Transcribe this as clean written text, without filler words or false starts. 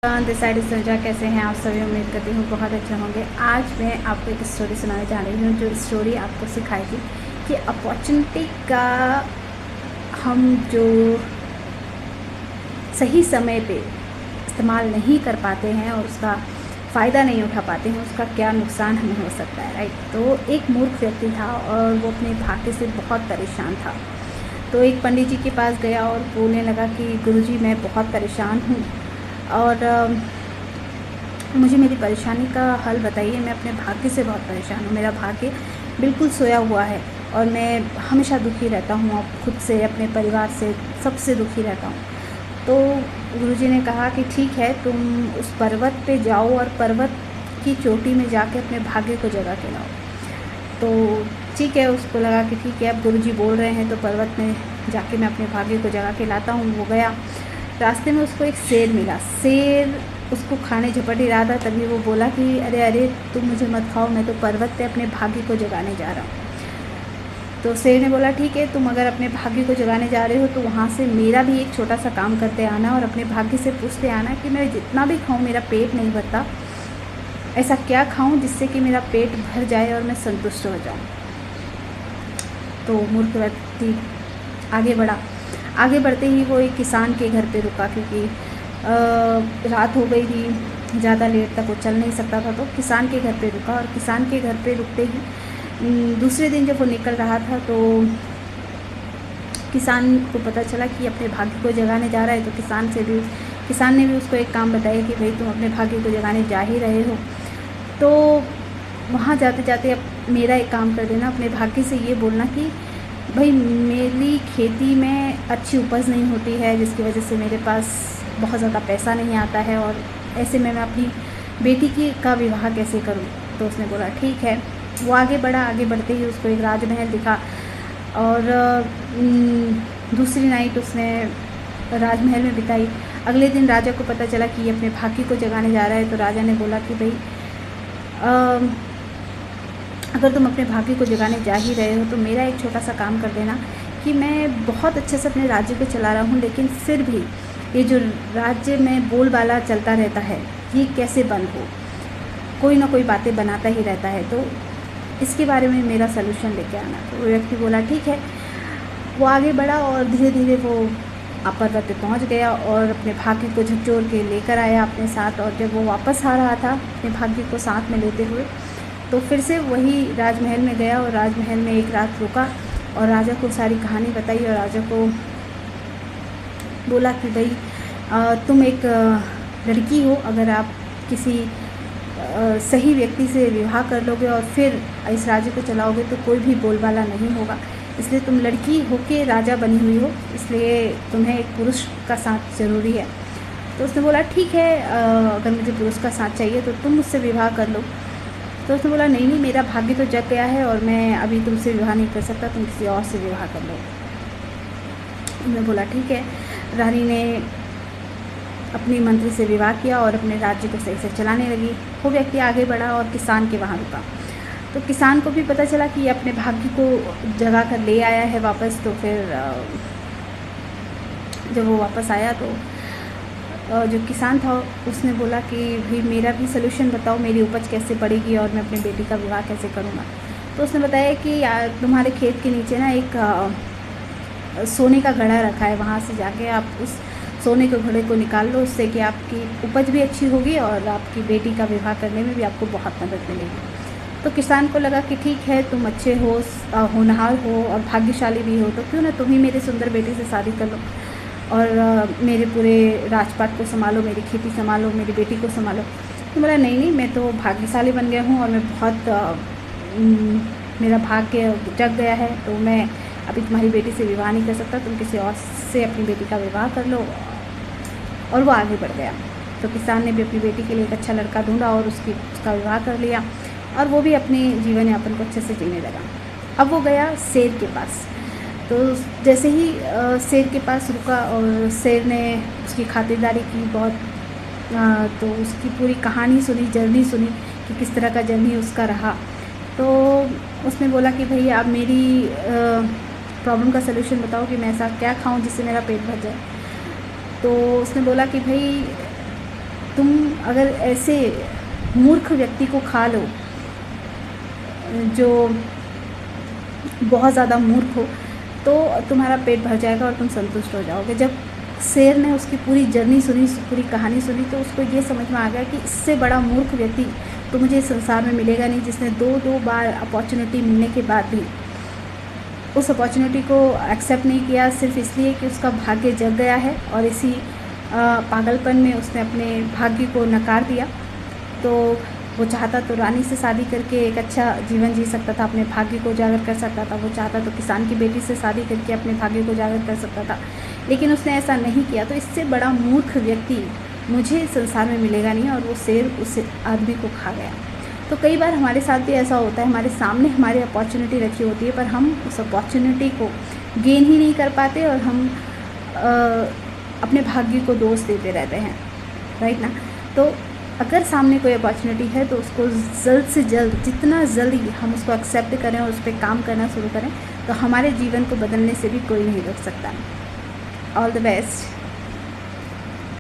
This side संजा। कैसे हैं आप सभी? उम्मीद करती हूँ बहुत अच्छे होंगे। आज मैं आपको एक स्टोरी सुनाने जा रही हूँ जो स्टोरी आपको सिखाएगी कि अपॉर्चुनिटी का हम जो सही समय पे इस्तेमाल नहीं कर पाते हैं और उसका फ़ायदा नहीं उठा पाते हैं, उसका क्या नुकसान हमें हो सकता है, राइट। तो एक मूर्ख व्यक्ति था और वो अपने भाग्य से बहुत परेशान था। तो एक पंडित जी के पास गया और बोलने लगा कि गुरुजी मैं बहुत परेशान हूँ और मुझे मेरी परेशानी का हल बताइए। मैं अपने भाग्य से बहुत परेशान हूँ, मेरा भाग्य बिल्कुल सोया हुआ है और मैं हमेशा दुखी रहता हूँ, और खुद से, अपने परिवार से, सबसे दुखी रहता हूँ। तो गुरुजी ने कहा कि ठीक है, तुम उस पर्वत पे जाओ और पर्वत की चोटी में जाके अपने भाग्य को जगा के लाओ। तो ठीक है, उसको लगा कि ठीक है, अब गुरुजी बोल रहे हैं तो पर्वत में जाके मैं अपने भाग्य को जगा के लाता हूँ। वो गया, रास्ते में उसको एक शेर मिला। शेर उसको खाने झपट ही रहा था, तभी वो बोला कि अरे अरे तुम मुझे मत खाओ, मैं तो पर्वत पे अपने भाग्य को जगाने जा रहा हूँ। तो शेर ने बोला ठीक है, तुम अगर अपने भाग्य को जगाने जा रहे हो तो वहाँ से मेरा भी एक छोटा सा काम करते आना और अपने भाग्य से पूछते आना कि मैं जितना भी खाऊं मेरा पेट नहीं भरता, ऐसा क्या खाऊं जिससे कि मेरा पेट भर जाए और मैं संतुष्ट हो जाऊं। तो मूर्ख व्यक्ति आगे बढ़ा। आगे बढ़ते ही वो एक किसान के घर पे रुका, क्योंकि रात हो गई थी, ज़्यादा लेट तक वो चल नहीं सकता था। तो किसान के घर पे रुका और किसान के घर पे रुकते ही दूसरे दिन जब वो निकल रहा था तो किसान को पता चला कि अपने भाग्य को जगाने जा रहा है। तो किसान ने भी उसको एक काम बताया कि भाई तुम अपने भाग्य को जगाने जा ही रहे हो तो वहाँ जाते जाते अब मेरा एक काम कर देना, अपने भाग्य से ये बोलना कि भाई मेरी खेती में अच्छी उपज नहीं होती है, जिसकी वजह से मेरे पास बहुत ज़्यादा पैसा नहीं आता है और ऐसे में मैं अपनी बेटी का विवाह कैसे करूं। तो उसने बोला ठीक है। वो आगे बढ़ा। आगे बढ़ते ही उसको एक राजमहल दिखा और दूसरी नाइट उसने राजमहल में बिताई। अगले दिन राजा को पता चला कि ये अपने भाग्य को जगाने जा रहा है। तो राजा ने बोला कि भाई अगर तुम अपने भाग्य को जगाने जा ही रहे हो तो मेरा एक छोटा सा काम कर देना कि मैं बहुत अच्छे से अपने राज्य को चला रहा हूँ, लेकिन फिर भी ये जो राज्य में बोलबाला चलता रहता है ये कैसे बंद हो, कोई ना कोई बातें बनाता ही रहता है, तो इसके बारे में मेरा सलूशन लेके आना। तो वो व्यक्ति बोला ठीक है। वो आगे बढ़ा और धीरे धीरे वो पर्वत पे पहुँच गया और अपने भाग्य को झकझोर के लेकर आया अपने साथ। और जब वो वापस आ रहा था अपने भाग्य को साथ में लेते हुए, तो फिर से वही राजमहल में गया और राजमहल में एक रात रुका और राजा को सारी कहानी बताई। और राजा को बोला कि भाई तुम एक लड़की हो, अगर आप किसी सही व्यक्ति से विवाह कर लोगे और फिर इस राज्य को चलाओगे तो कोई भी बोलबाला नहीं होगा, इसलिए तुम लड़की होके राजा बनी हुई हो, इसलिए तुम्हें एक पुरुष का साथ ज़रूरी है। तो उसने बोला ठीक है, अगर मुझे पुरुष का साथ चाहिए तो तुम मुझसे विवाह कर लो। तो उसने बोला नहीं नहीं, मेरा भाग्य तो जग गया है और मैं अभी तुमसे विवाह नहीं कर सकता, तुम किसी और से विवाह कर लो। उन्होंने बोला ठीक है। रानी ने अपनी मंत्री से विवाह किया और अपने राज्य को सही से चलाने लगी। वो व्यक्ति आगे बढ़ा और किसान के वहाँ रुका। तो किसान को भी पता चला कि अपने भाग्य को जगा कर ले आया है वापस। तो फिर जब वो वापस आया तो जो किसान था उसने बोला कि भाई मेरा भी सलूशन बताओ, मेरी उपज कैसे बढ़ेगी और मैं अपनी बेटी का विवाह कैसे करूँगा। तो उसने बताया कि तुम्हारे खेत के नीचे ना एक सोने का घड़ा रखा है, वहाँ से जाके आप उस सोने के घड़े को निकाल लो, उससे कि आपकी उपज भी अच्छी होगी और आपकी बेटी का विवाह करने में भी आपको बहुत मदद मिलेगी। तो किसान को लगा कि ठीक है, तुम अच्छे हो, होनहार हो और भाग्यशाली भी हो, तो क्यों ना तुम ही मेरी सुंदर बेटी से शादी कर लो और मेरे पूरे राजपाट को संभालो, मेरी खेती संभालो, मेरी बेटी को संभालो। तो बोला नहीं नहीं, मैं तो भाग्यशाली बन गया हूँ और मैं बहुत मेरा भाग्य जग गया है, तो मैं अभी तुम्हारी बेटी से विवाह नहीं कर सकता, तुम किसी और से अपनी बेटी का विवाह कर लो। और वो आगे बढ़ गया। तो किसान ने भी अपनी बेटी के लिए एक अच्छा लड़का ढूंढा और उसका विवाह कर लिया और वो भी अपने जीवन यापन को अच्छे से जीने लगा। अब वो गया शेर के पास। तो जैसे ही शेर के पास रुका और शेर ने उसकी खातिरदारी की बहुत, तो उसकी पूरी कहानी सुनी, जर्नी सुनी कि किस तरह का जर्नी उसका रहा। तो उसने बोला कि भाई आप मेरी प्रॉब्लम का सलूशन बताओ कि मैं ऐसा क्या खाऊं जिससे मेरा पेट भर जाए। तो उसने बोला कि भाई तुम अगर ऐसे मूर्ख व्यक्ति को खा लो जो बहुत ज़्यादा मूर्ख हो, तो तुम्हारा पेट भर जाएगा और तुम संतुष्ट हो जाओगे। जब शेर ने उसकी पूरी जर्नी सुनी, पूरी कहानी सुनी, तो उसको ये समझ में आ गया कि इससे बड़ा मूर्ख व्यक्ति तो मुझे इस संसार में मिलेगा नहीं, जिसने दो बार अपॉर्चुनिटी मिलने के बाद भी उस अपॉर्चुनिटी को एक्सेप्ट नहीं किया, सिर्फ इसलिए कि उसका भाग्य जग गया है और इसी पागलपन में उसने अपने भाग्य को नकार दिया। तो वो चाहता तो रानी से शादी करके एक अच्छा जीवन जी सकता था, अपने भाग्य को उजागर कर सकता था। वो चाहता तो किसान की बेटी से शादी करके अपने भाग्य को उजागर कर सकता था, लेकिन उसने ऐसा नहीं किया। तो इससे बड़ा मूर्ख व्यक्ति मुझे संसार में मिलेगा नहीं, और वो शेर उस आदमी को खा गया। तो कई बार हमारे साथ भी ऐसा होता है, हमारे सामने हमारी अपॉर्चुनिटी रखी होती है, पर हम उस अपॉर्चुनिटी को गेन ही नहीं कर पाते और हम अपने भाग्य को दोष देते रहते हैं, राइट ना। तो अगर सामने कोई अपॉर्चुनिटी है तो उसको जल्द से जल्द, जितना जल्दी हम उसको एक्सेप्ट करें और उस पर काम करना शुरू करें, तो हमारे जीवन को बदलने से भी कोई नहीं रोक सकता। All the best.